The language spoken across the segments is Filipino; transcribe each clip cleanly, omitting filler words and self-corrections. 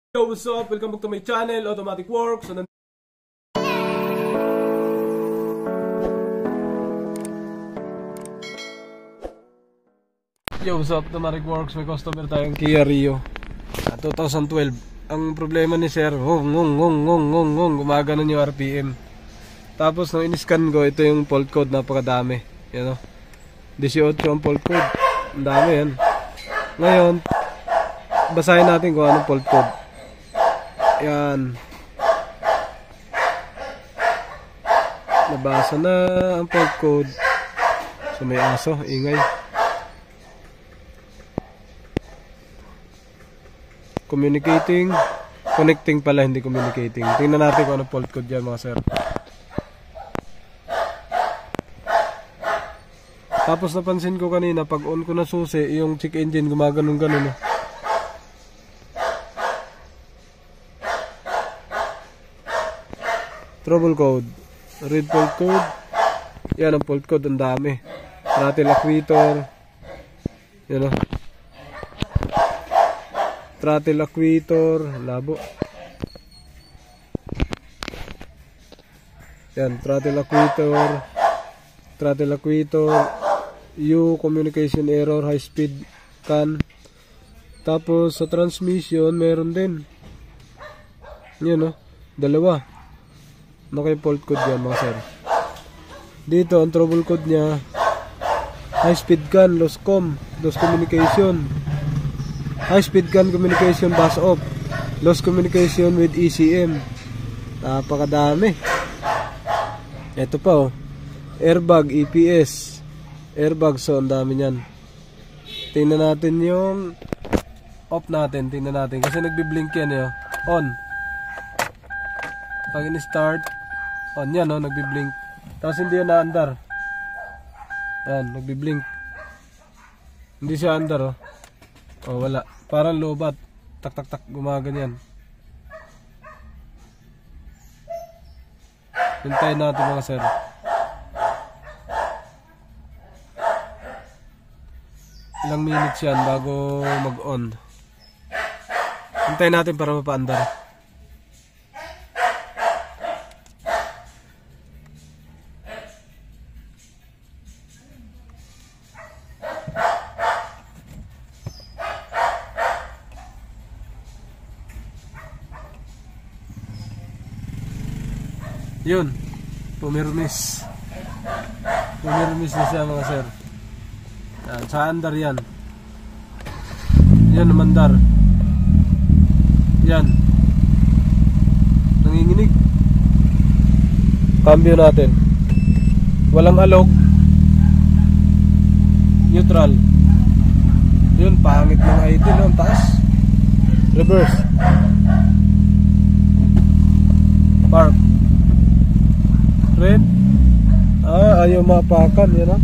Yo, what's up? Welcome back to my channel, Automatic Works. So, yo, what's up? Automatic Works. May customer tayong Kia Rio 2012. Ang problema ni sir, gumagano yung RPM. Tapos nung in-scan ko, ito yung fault code, napakadami. Yan o, 18 ang fault code. Ang dami yan. Ngayon, basahin natin kung anong fault code. Yan. Nabasa na ang fault code. So may aso, ingay. Communicating, connecting pala, hindi communicating. Tingnan natin kung anong fault code yan mga sir. Tapos napansin ko kanina, pag on ko na susi, yung check engine gumaganon-ganon. Trouble code, read fault code. Yan ang fault code, ang dami. Throttle actuator. Yan o. Throttle actuator, labo. Yan, throttle actuator, U, communication error, high speed can. Tapos sa transmission, meron din. Yan o, dalawa. Naka-fault code yan mga sir. Dito ang trouble code nya, high speed can, loss communication. High speed can communication bus off, loss communication with ECM. Napakadami. Ito pa oh, airbag, EPS, airbag. So ang dami nyan. Tingnan natin yung off natin. Tingnan natin kasi nagbi-blink yan eh. On. Pag in-start, on yan oh, nagbi-blink. Tapos hindi yan na-andar. Yan, nagbi-blink. Hindi siya andar oh. Oh, wala. Parang lobat. Tak tak tak, gumaganyan. Hintayin natin mga sir. Ilang minutes yan bago mag-on. Hintayin natin para mapaandar. Yun, pumirmis. Pumirmis na siya mga sir. Yan, sa andar yan. Yan, mandar. Yan. Nanginginig. Cambio natin. Walang alog. Neutral. Yun, pangit ng idle. Ang taas. Reverse. Park. Red. Ayaw mapakan. Yan o.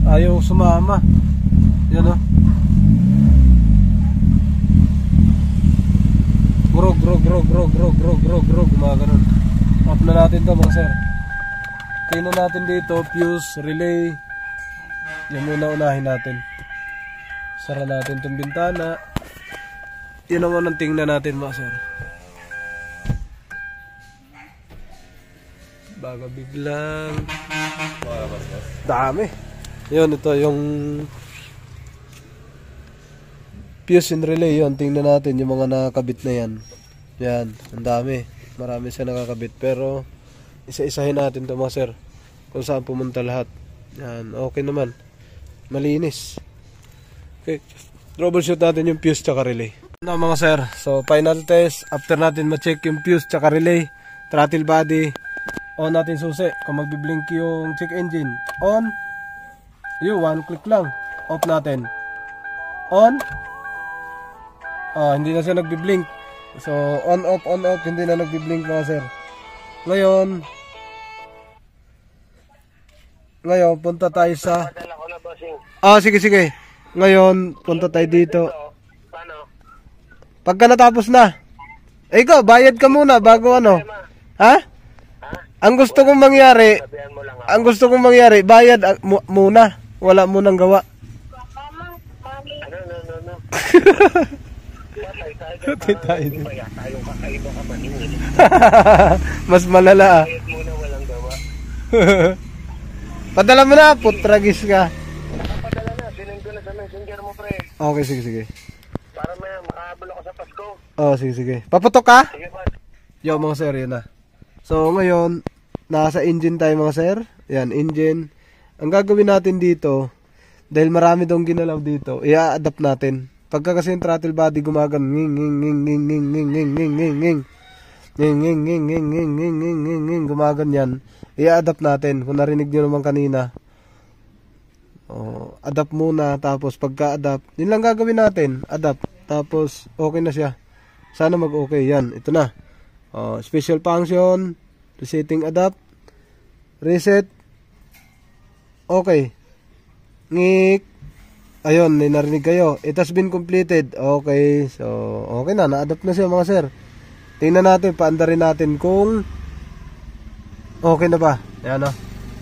Ayaw sumama. Yan o. Grog. Mga ganun. Off na natin to mga sir. Tingnan natin dito. Fuse, relay. Yan muna unahin natin. Sara natin itong bintana. Yan naman ang tingnan natin mga sir. Baga biglang dami. Yun, ito yung fuse and relay. Yun, tingnan natin yung mga nakakabit na yan. Yan, ang dami. Marami siya nakakabit. Pero isa-isahin natin ito mga sir, kung saan pumunta lahat. Yan, okay naman. Malinis. Okay, troubleshoot natin yung fuse tsaka relay. Ano mga sir, so final test. After natin ma-check yung fuse tsaka relay, throttle body, on natin susi. Kung magbiblink yung check engine, on. Yun, one click lang. Off natin. On. Hindi na siya nagbiblink. So, on, off, hindi na nagbiblink mga sir. Ngayon, punta tayo sa... sige. Ngayon, punta tayo dito. Pagka natapos na. Ikaw, bayad ka muna bago ano. Ha? Ang gusto kong mangyari, bayad muna. Wala munang gawa. No. Tayo tayo din. Iba yata yung kakaiba ka manin. Mas malala ah. Kahit muna walang gawa. Padala mo na, putragis ka. Nakapadala na, sinend ko na sa messenger mo, pre. Okay, sige, sige. Para may makahabol ako sa Pasko. Oh, sige, sige. Paputok ka? Sige, pa. Yo, mga sir, yun na. So, ngayon, nasa engine tayo mga sir. Yan, engine. Ang gagawin natin dito, dahil marami daw ginalaw dito, i-adapt natin. Pagka kasi yung throttle body gumagan, gumagan yan, i-adapt natin. Kung narinig nyo naman kanina, adapt muna, tapos pagka-adapt, yun lang gagawin natin, adapt, tapos okay na siya. Sana mag-okay, yan, ito na. Special function, resetting adapt, reset, okay. Ngik. Ayun, may narinig kayo. It has been completed. Okay. So, okay na. Na-adapt na siya mga sir. Tingnan natin, paandarin natin kung okay na ba. Ayan o.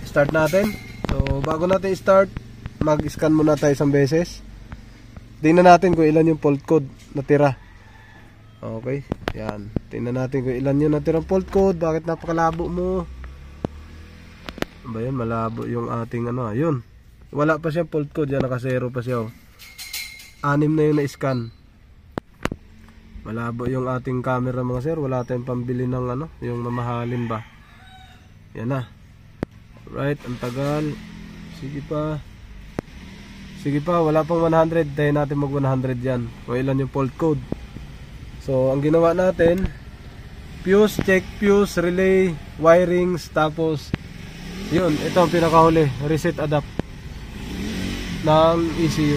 Start natin. So, bago natin start, mag-scan muna tayo isang beses. Tingnan natin kung ilan yung fault code natira. Okay. Ayan. Tingnan natin kung ilan yung natirang fault code. Bakit napakalabo mo? Ba yun? Malabo yung ating ano. Ayun. Wala pa siya fault code, yan naka-0 pa siya. 6 na yung na-scan. Malabo yung ating camera mga sir, wala tayong pambili ng ano, yung mamahalin ba. Yan na. Right, ang tagal. Sige pa. Sige pa, wala pang 100, tayo natin mag 100 yan. Kung ilan yung fault code. So, ang ginawa natin, fuse, check fuse, relay, wirings, tapos yun, ito ang pinakahuli, reset adapt ng ECU.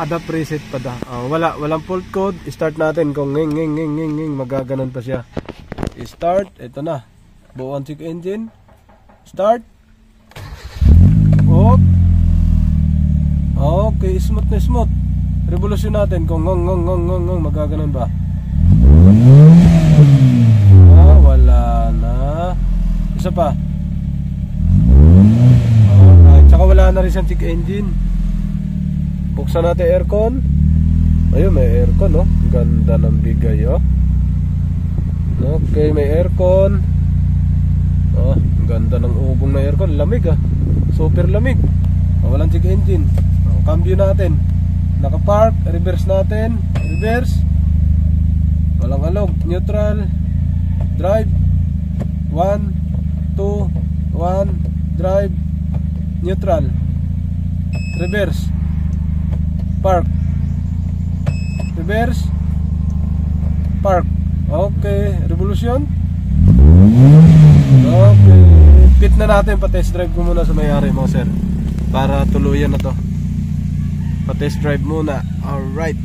Adapt reset pa da. Walang fault code. Start natin kung nging magaganon pa siya. Start, ito na. Buuan check engine. Start. Op. Okay, smooth na smooth. Revolution natin kung ngong magaganon ba. Wala na. Isa pa. Saka wala na rin siyang check engine. Buksan natin aircon. Ayun, may aircon, no? Ganda ng bigay, oh. Okay, may aircon. Ganda ng ugong na aircon. Lamig, ah. Super lamig. Walang check engine. Cambio natin. Naka-park. Reverse natin. Reverse. Walang alog. Neutral. Drive. 1, 2, 1. Drive. Neutral. Reverse. Park. Reverse. Park. Okay. Revolution. Okay. Pit na natin. Pa-test drive ko muna sa may-ari mga sir. Para tuluyan na to. Pa-test drive muna. Alright.